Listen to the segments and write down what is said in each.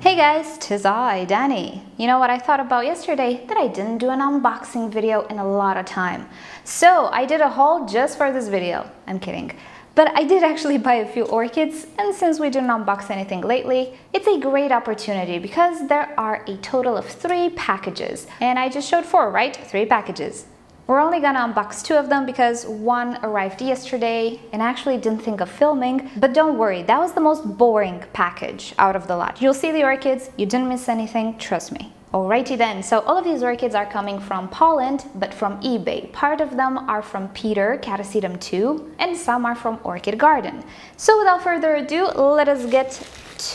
Hey guys, 'tis I, Danny. You know what I thought about yesterday? That I didn't do an unboxing video in a lot of time. So I did a haul just for this video. I'm kidding. But I did actually buy a few orchids, and since we didn't unbox anything lately, it's a great opportunity because there are a total of 3 packages. And I just showed 4, right? 3 packages. We're only gonna unbox 2 of them because one arrived yesterday and I actually didn't think of filming, but don't worry, that was the most boring package out of the lot. You'll see the orchids, you didn't miss anything, trust me. Alrighty then, so all of these orchids are coming from Poland, but from eBay. Part of them are from Peter, Catasetum 2, and some are from Orchid Garden. So without further ado, let us get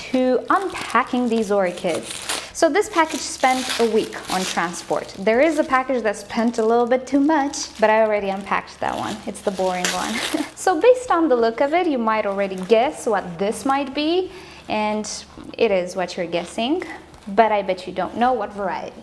to unpacking these orchids. So this package spent a week on transport. There is a package that spent a little bit too much, but I already unpacked that one. It's the boring one. So based on the look of it, you might already guess what this might be, and it is what you're guessing, but I bet you don't know what variety.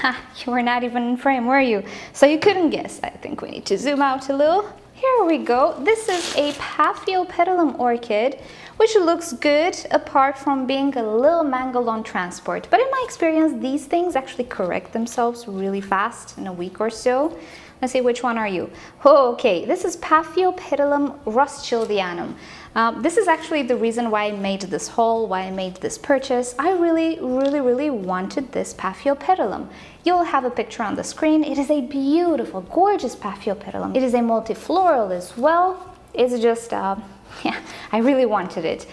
Ha, you were not even in frame, were you? So you couldn't guess. I think we need to zoom out a little. Here we go. This is a Paphiopedilum orchid, which looks good apart from being a little mangled on transport. But in my experience, these things actually correct themselves really fast in a week or so. Let's see, which one are you? Oh, okay, this is Paphiopedilum rothschildianum. This is actually the reason why I made this haul, why I made this purchase. I really wanted this Paphiopedilum. You'll have a picture on the screen. It is a beautiful, gorgeous Paphiopedilum. It is a multifloral as well. It's just, yeah, I really wanted it.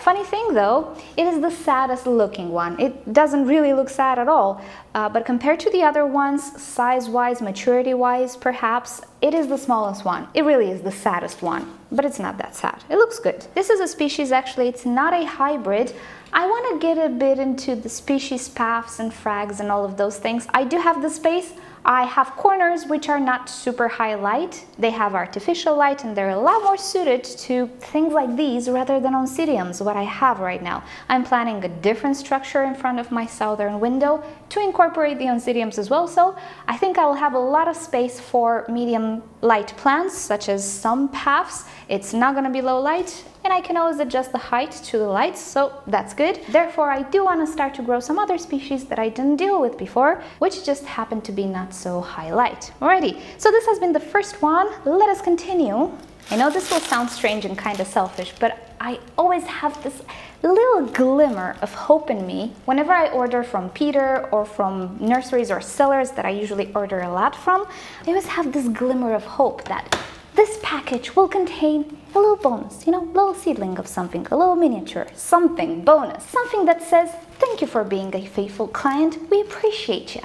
Funny thing though, it is the saddest looking one. It doesn't really look sad at all, but compared to the other ones, size-wise, maturity-wise, perhaps, it is the smallest one. It really is the saddest one, but it's not that sad. It looks good. This is a species, actually, it's not a hybrid. I want to get a bit into the species paths and frags and all of those things. I do have the space. I have corners which are not super high light. They have artificial light and they're a lot more suited to things like these rather than oncidiums, what I have right now. I'm planning a different structure in front of my southern window to incorporate the oncidiums as well, so I think I will have a lot of space for medium light plants such as some paths. It's not going to be low light, and I can always adjust the height to the lights, so that's good. Therefore, I do want to start to grow some other species that I didn't deal with before, which just happen to be not so high light. Alrighty, so this has been the first one. Let us continue. I know this will sound strange and kind of selfish, but I always have this little glimmer of hope in me whenever I order from Peter or from nurseries or sellers that I usually order a lot from. I always have this glimmer of hope that this package will contain a little bonus, you know, a little seedling of something, a little miniature, something, bonus, something that says, thank you for being a faithful client, we appreciate you.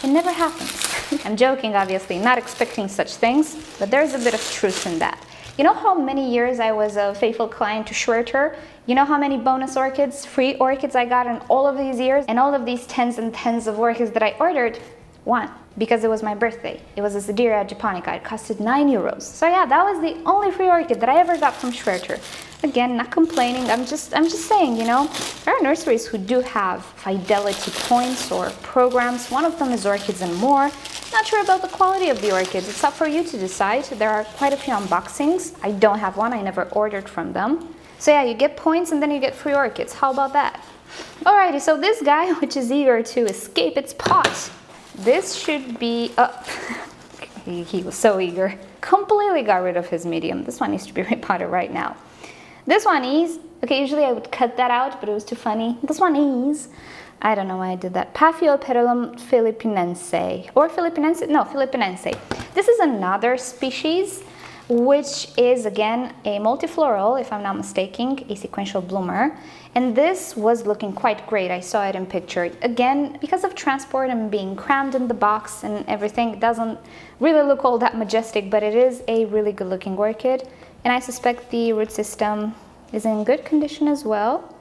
It never happens. I'm joking, obviously, not expecting such things, but there's a bit of truth in that. You know how many years I was a faithful client to Schwerter? You know how many bonus orchids, free orchids I got in all of these years? And all of these tens and tens of orchids that I ordered? 1. Because it was my birthday. It was a Sediria japonica. It costed €9. So yeah, that was the only free orchid that I ever got from Schwerter. Again, not complaining. I'm just saying, you know, there are nurseries who do have fidelity points or programs. One of them is Orchids and More. Not sure about the quality of the orchids. It's up for you to decide. There are quite a few unboxings. I don't have one. I never ordered from them. So yeah, you get points and then you get free orchids. How about that? Alrighty, so this guy, which is eager to escape its pot. This should be up. He was so eager. Completely got rid of his medium. This one needs to be repotted right now. This one is, okay, usually I would cut that out, but it was too funny. This one is, I don't know why I did that, Paphiopedilum philippinense, or Philippinense, no, Philippinense. This is another species, which is again a multifloral, if I'm not mistaken, a sequential bloomer. And this was looking quite great. I saw it in picture. Again, because of transport and being crammed in the box and everything, it doesn't really look all that majestic, but it is a really good looking orchid. And I suspect the root system is in good condition as well.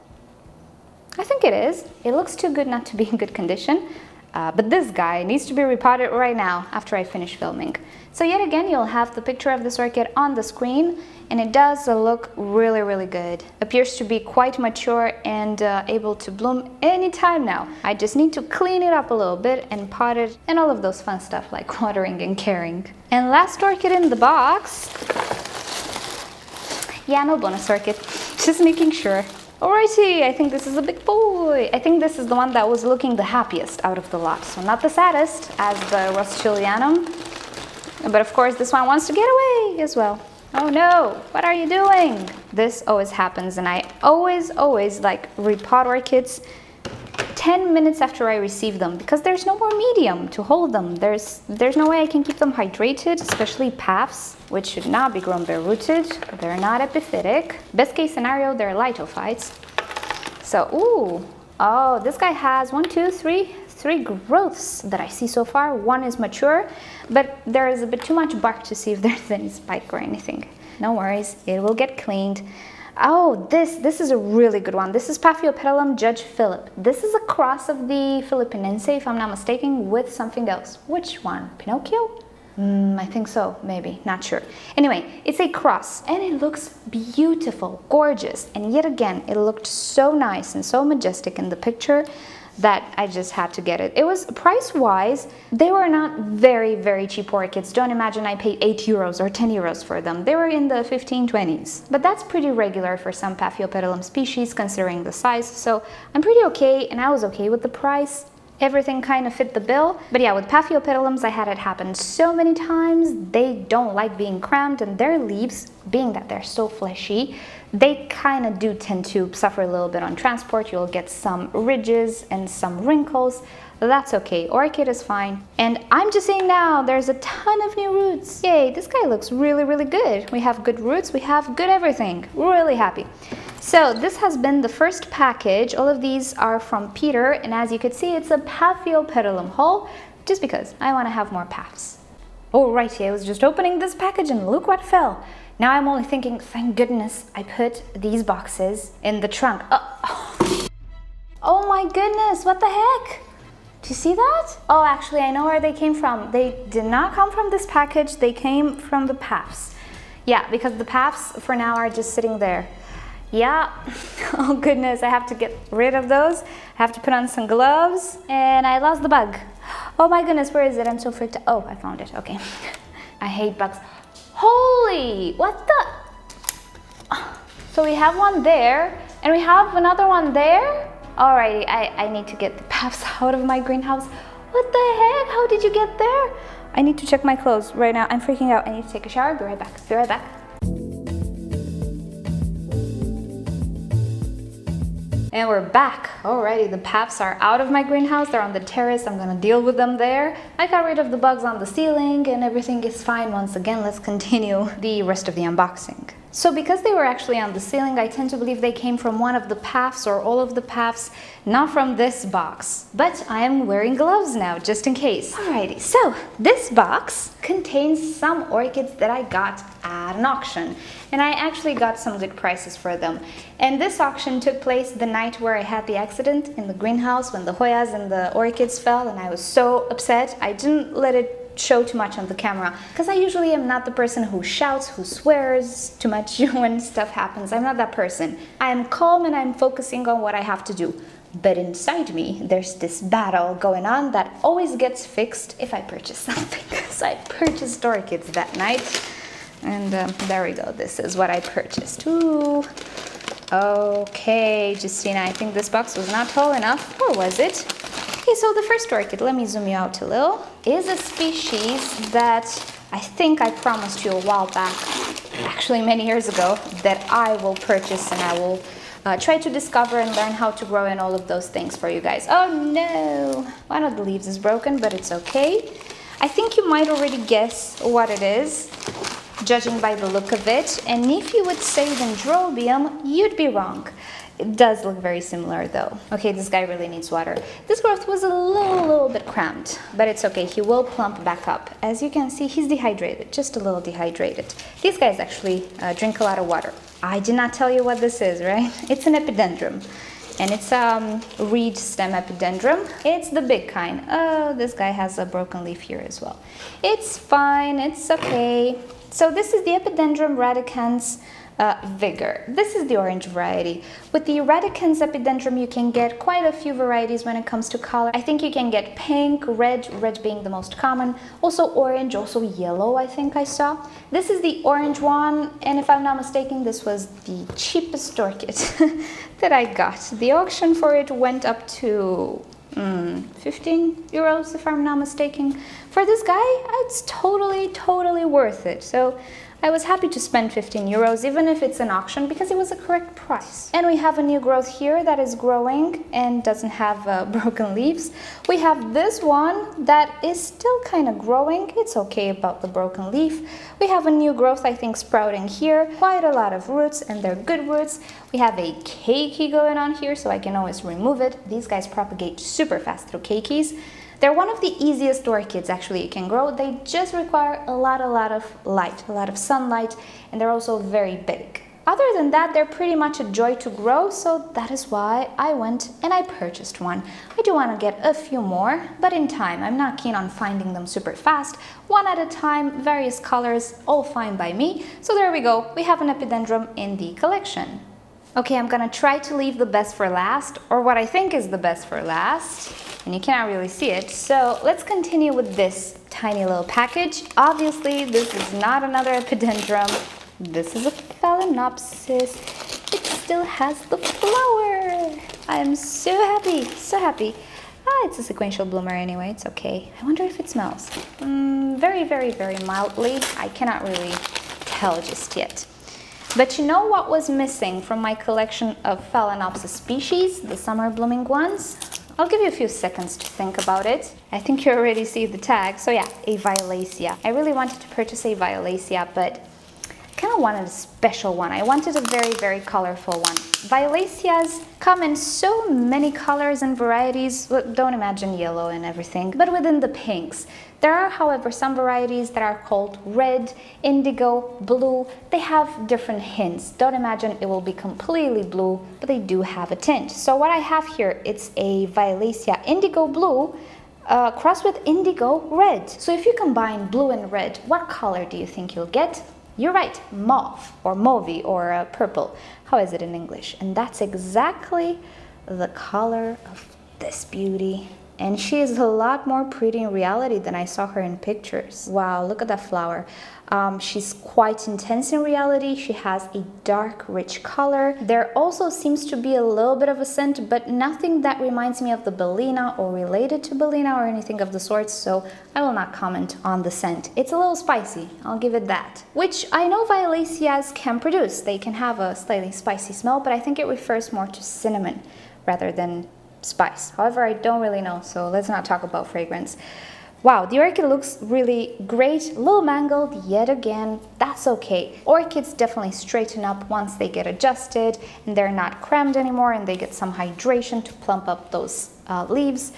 I think it is. It looks too good not to be in good condition. But this guy needs to be repotted right now after I finish filming. So yet again, you'll have the picture of this orchid on the screen, and it does look really good. Appears to be quite mature and able to bloom anytime now. I just need to clean it up a little bit and pot it and all of those fun stuff like watering and caring. And last orchid in the box. Yeah, no bonus orchid, just making sure. Alrighty, I think this is a big boy. I think this is the one that was looking the happiest out of the lot. So not the saddest as the Rothschildianum. But of course this one wants to get away as well. Oh no, what are you doing? This always happens, and I always like repot orchids 10 minutes after I receive them because there's no more medium to hold them. There's no way I can keep them hydrated, especially paphs, which should not be grown bare-rooted. They're not epiphytic. Best case scenario, they're litophytes. So, ooh, oh, this guy has 3 growths that I see so far. One is mature, but there is a bit too much bark to see if there's any spike or anything. No worries, it will get cleaned. Oh, this is a really good one. This is Paphiopedilum Judge Philip. This is a cross of the Philippinense, if I'm not mistaken, with something else. Which one? Pinocchio? I think so, maybe, not sure. Anyway, it's a cross and it looks beautiful, gorgeous. And yet again, it looked so nice and so majestic in the picture that I just had to get it. It was price-wise, they were not very cheap orchids. Don't imagine I paid 8 euros or 10 euros for them. They were in the 15-20s. But that's pretty regular for some Paphiopedilum species considering the size. So I'm pretty okay, and I was okay with the price. Everything kind of fit the bill. But yeah, with Paphiopedilums, I had it happen so many times. They don't like being crammed, and their leaves, being that they're so fleshy, they kind of do tend to suffer a little bit on transport. You'll get some ridges and some wrinkles. That's okay. Orchid is fine. And I'm just saying now, there's a ton of new roots. Yay, this guy looks really good. We have good roots, we have good everything. Really happy. So this has been the first package. All of these are from Peter, and as you can see, it's a Paphiopedilum haul, just because I want to have more paphs. Alrighty, I was just opening this package and look what fell. Now I'm only thinking, thank goodness I put these boxes in the trunk. Oh my goodness, what the heck? Do you see that? Oh, actually, I know where they came from. They did not come from this package, they came from the paphs. Yeah, because the paphs for now are just sitting there. Yeah, oh goodness, I have to get rid of those. I have to put on some gloves, and I lost the bug. Oh my goodness, where is it? I'm so freaked out. Oh, I found it, okay. I hate bugs. Holy, what the? So we have one there, and we have another one there. Alrighty, I need to get the paphs out of my greenhouse. What the heck? How did you get there? I need to check my clothes right now. I'm freaking out. I need to take a shower. Be right back. Be right back. And we're back. Alrighty, the paphs are out of my greenhouse. They're on the terrace. I'm gonna deal with them there. I got rid of the bugs on the ceiling and everything is fine once again. Let's continue the rest of the unboxing. So because they were actually on the ceiling, I tend to believe they came from one of the paphs or all of the paphs, not from this box. But I am wearing gloves now, just in case. Alrighty, so this box contains some orchids that I got at an auction. And I actually got some good prices for them. And this auction took place the night where I had the accident in the greenhouse when the Hoyas and the orchids fell, and I was so upset. I didn't let it show too much on the camera because I usually am not the person who shouts, who swears too much when stuff happens. I'm not that person. I am calm and I'm focusing on what I have to do. But inside me, there's this battle going on that always gets fixed if I purchase something. So I purchased orchids that night. And there we go. This is what I purchased. Ooh. Okay, Justina, I think this box was not tall enough. Or was it? Okay, so the first orchid, let me zoom you out a little, is a species that I think I promised you a while back, actually many years ago, that I will purchase and I will try to discover and learn how to grow and all of those things for you guys. Oh no! One of the leaves is broken, but it's okay. I think you might already guess what it is, judging by the look of it. And if you would say Dendrobium, you'd be wrong. It does look very similar though. Okay, this guy really needs water. This growth was a little bit cramped, but it's okay. He will plump back up. As you can see, he's dehydrated, just a little dehydrated. These guys actually drink a lot of water. I did not tell you what this is, right? It's an epidendrum. And it's reed stem epidendrum. It's the big kind. Oh, this guy has a broken leaf here as well. It's fine, it's okay. So this is the Epidendrum radicans Vigor. This is the orange variety. With the radicans epidendrum, you can get quite a few varieties when it comes to color. I think you can get pink, red being the most common, also orange, also yellow, I think I saw. This is the orange one, and if I'm not mistaken, this was the cheapest orchid that I got. The auction for it went up to 15 euros, if I'm not mistaken. For this guy, it's totally worth it. So I was happy to spend 15 euros, even if it's an auction, because it was a correct price. And we have a new growth here that is growing and doesn't have broken leaves. We have this one that is still kind of growing. It's okay about the broken leaf. We have a new growth, I think, sprouting here. Quite a lot of roots, and they're good roots. We have a keiki going on here, so I can always remove it. These guys propagate super fast through keikis. They're one of the easiest orchids actually you can grow. They just require a lot of light, a lot of sunlight, and they're also very big. Other than that, they're pretty much a joy to grow, so that is why I went and I purchased one. I do want to get a few more, but in time. I'm not keen on finding them super fast. One at a time, various colors, all fine by me. So there we go, we have an epidendrum in the collection. Okay, I'm gonna try to leave the best for last, or what I think is the best for last, and you cannot really see it. So let's continue with this tiny little package. Obviously, this is not another epidendrum. This is a Phalaenopsis. It still has the flower. I am so happy, so happy. Ah, it's a sequential bloomer anyway, it's okay. I wonder if it smells. Very mildly. I cannot really tell just yet. But you know what was missing from my collection of Phalaenopsis species, the summer blooming ones? I'll give you a few seconds to think about it. I think you already see the tag. So yeah, a Violacea. I really wanted to purchase a Violacea, but I kind of wanted a special one. I wanted a very colorful one. Violaceas come in so many colors and varieties. Look, don't imagine yellow and everything, but within the pinks. There are, however, some varieties that are called red, indigo, blue. They have different hints. Don't imagine it will be completely blue, but they do have a tint. So what I have here, it's a Violacea indigo blue crossed with indigo red. So if you combine blue and red, what color do you think you'll get? You're right, mauve or mauvey or purple. How is it in English? And that's exactly the color of this beauty. And she is a lot more pretty in reality than I saw her in pictures. Wow, look at that flower. She's quite intense in reality. She has a dark, rich color. There also seems to be a little bit of a scent, but nothing that reminds me of the Bellina or related to Bellina or anything of the sort, so I will not comment on the scent. It's a little spicy, I'll give it that. Which I know Violaceas can produce. They can have a slightly spicy smell, but I think it refers more to cinnamon rather than spice. However, I don't really know, so let's not talk about fragrance. Wow, the orchid looks really great, a little mangled yet again. That's okay. Orchids definitely straighten up once they get adjusted and they're not crammed anymore and they get some hydration to plump up those leaves.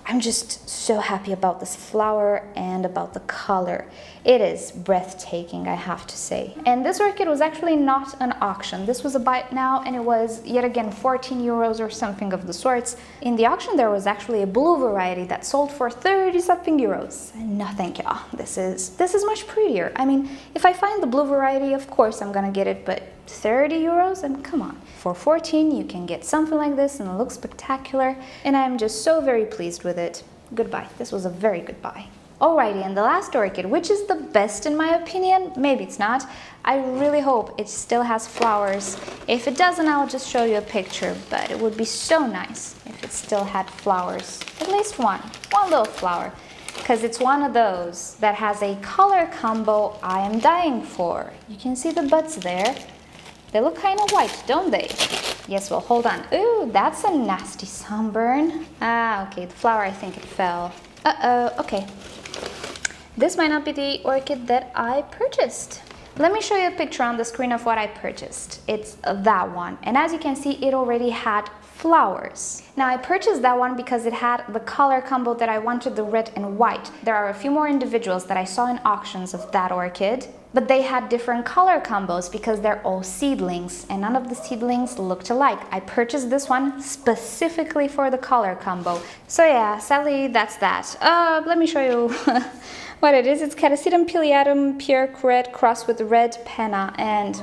I'm just so happy about this flower and about the color. It is breathtaking, I have to say. And this orchid was actually not an auction. This was a buy it now, and it was yet again 14 euros or something of the sorts. In the auction, there was actually a blue variety that sold for 30 something euros. No, thank you. This is much prettier. I mean, if I find the blue variety, of course I'm gonna get it, but 30 euros? And come on. For 14, you can get something like this and it looks spectacular. And I'm just so very pleased with it. Goodbye. This was a very good buy. Alrighty, and the last orchid, which is the best in my opinion, maybe it's not. I really hope it still has flowers. If it doesn't, I'll just show you a picture, but it would be so nice if it still had flowers. At least one little flower. Because it's one of those that has a color combo I am dying for. You can see the buds there. They look kind of white, don't they? Yes, well, hold on. Ooh, that's a nasty sunburn. Ah, okay, the flower, I think it fell. Uh-oh, okay. This might not be the orchid that I purchased. Let me show you a picture on the screen of what I purchased. It's that one. And as you can see, it already had flowers. Now I purchased that one because it had the color combo that I wanted, the red and white. There are a few more individuals that I saw in auctions of that orchid, but they had different color combos because they're all seedlings and none of the seedlings looked alike. I purchased this one specifically for the color combo. So yeah, sadly that's that. Let me show you what it is. It's Catasetum pileatum pure red crossed with red penna. And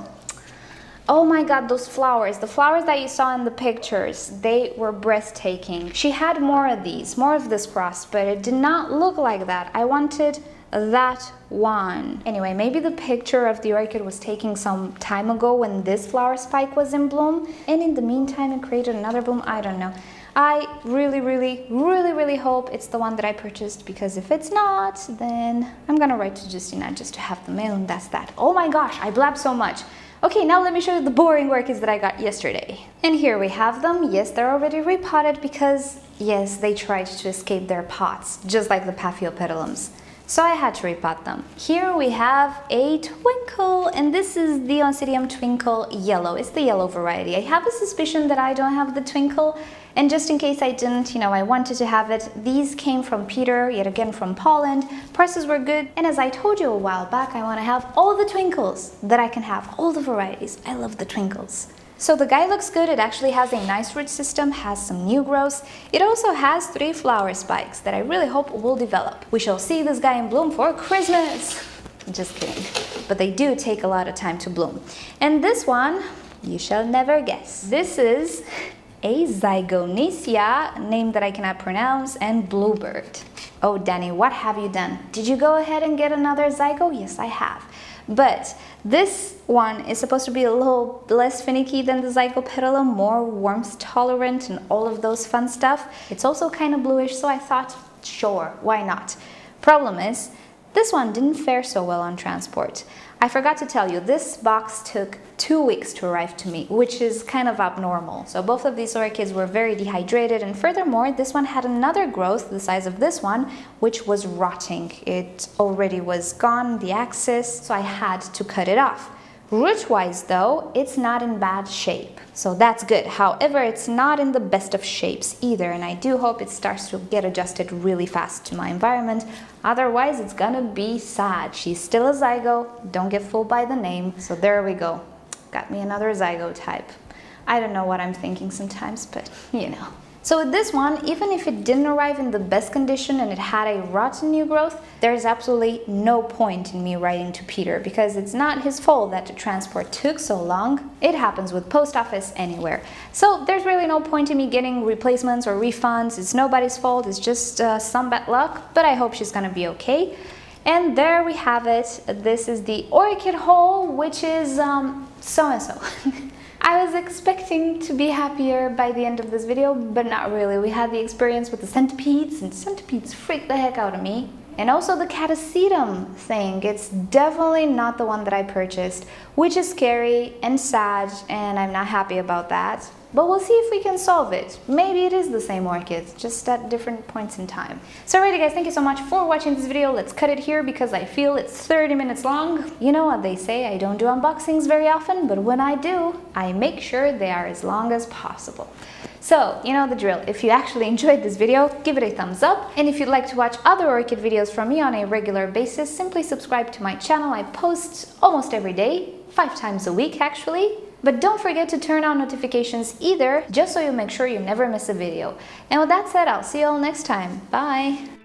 oh my god, those flowers, the flowers that you saw in the pictures, they were breathtaking. She had more of these, more of this cross, but it did not look like that. I wanted that one. Anyway, maybe the picture of the orchid was taken some time ago when this flower spike was in bloom, and in the meantime it created another bloom. I don't know. I really hope it's the one that I purchased, because if it's not, then I'm gonna write to Justina just to have the mail, and that's that. Oh my gosh, I blabbed so much. Okay, now let me show you the boring orchids that I got yesterday. And here we have them. Yes, they're already repotted because, yes, they tried to escape their pots, just like the Paphiopedilums. So I had to repot them. Here we have a twinkle, and this is the Oncidium twinkle yellow. It's the yellow variety. I have a suspicion that I don't have the twinkle, and just in case I didn't, I wanted to have it. These came from Peter, yet again from Poland. Prices were good, and as I told you a while back, I want to have all the twinkles that I can have, all the varieties. I love the twinkles. So the guy looks good. It actually has a nice root system, has some new growths. It also has 3 flower spikes that I really hope will develop. We shall see this guy in bloom for Christmas. Just kidding. But they do take a lot of time to bloom. And this one, you shall never guess. This is a Zygonesia, a name that I cannot pronounce, and bluebird. Oh, Danny, what have you done? Did you go ahead and get another zygo? Yes, I have. But this one is supposed to be a little less finicky than the Zygopetalum, more warmth tolerant and all of those fun stuff. It's also kind of bluish, so I thought, sure, why not? Problem is, this one didn't fare so well on transport. I forgot to tell you, this box took 2 weeks to arrive to me, which is kind of abnormal. So both of these orchids were very dehydrated, and furthermore, this one had another growth the size of this one, which was rotting. It already was gone, the axis, so I had to cut it off. Root-wise though, it's not in bad shape, so that's good. However, it's not in the best of shapes either, and I do hope it starts to get adjusted really fast to my environment. Otherwise, it's gonna be sad. She's still a zygo, don't get fooled by the name. So there we go. Got me another zygo type. I don't know what I'm thinking sometimes, but So with this one, even if it didn't arrive in the best condition and it had a rotten new growth, there's absolutely no point in me writing to Peter, because it's not his fault that the transport took so long. It happens with post office anywhere. So there's really no point in me getting replacements or refunds. It's nobody's fault. It's just some bad luck, but I hope she's gonna be okay. And there we have it. This is the orchid haul, which is so-and-so. I was expecting to be happier by the end of this video, but not really. We had the experience with the centipedes, and centipedes freaked the heck out of me. And also the Catasetum thing. It's definitely not the one that I purchased, which is scary and sad, and I'm not happy about that. But we'll see if we can solve it. Maybe it is the same orchid, just at different points in time. So alrighty guys, thank you so much for watching this video. Let's cut it here because I feel it's 30 minutes long. You know what they say, I don't do unboxings very often, but when I do, I make sure they are as long as possible. So, you know the drill. If you actually enjoyed this video, give it a thumbs up. And if you'd like to watch other orchid videos from me on a regular basis, simply subscribe to my channel. I post almost every day, 5 times a week actually. But don't forget to turn on notifications either, just so you make sure you never miss a video. And with that said, I'll see you all next time. Bye!